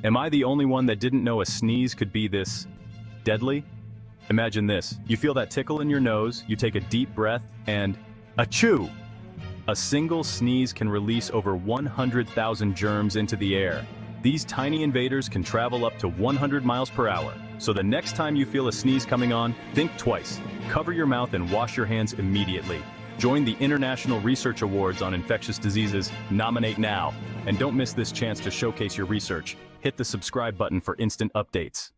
Am I the only one that didn't know a sneeze could be this deadly? Imagine this. You feel that tickle in your nose, you take a deep breath, and achoo! A single sneeze can release over 100,000 germs into the air. These tiny invaders can travel up to 100 miles per hour. So the next time you feel a sneeze coming on, think twice. Cover your mouth and wash your hands immediately. Join the International Research Awards on Infectious Diseases. Nominate now. And don't miss this chance to showcase your research. Hit the subscribe button for instant updates.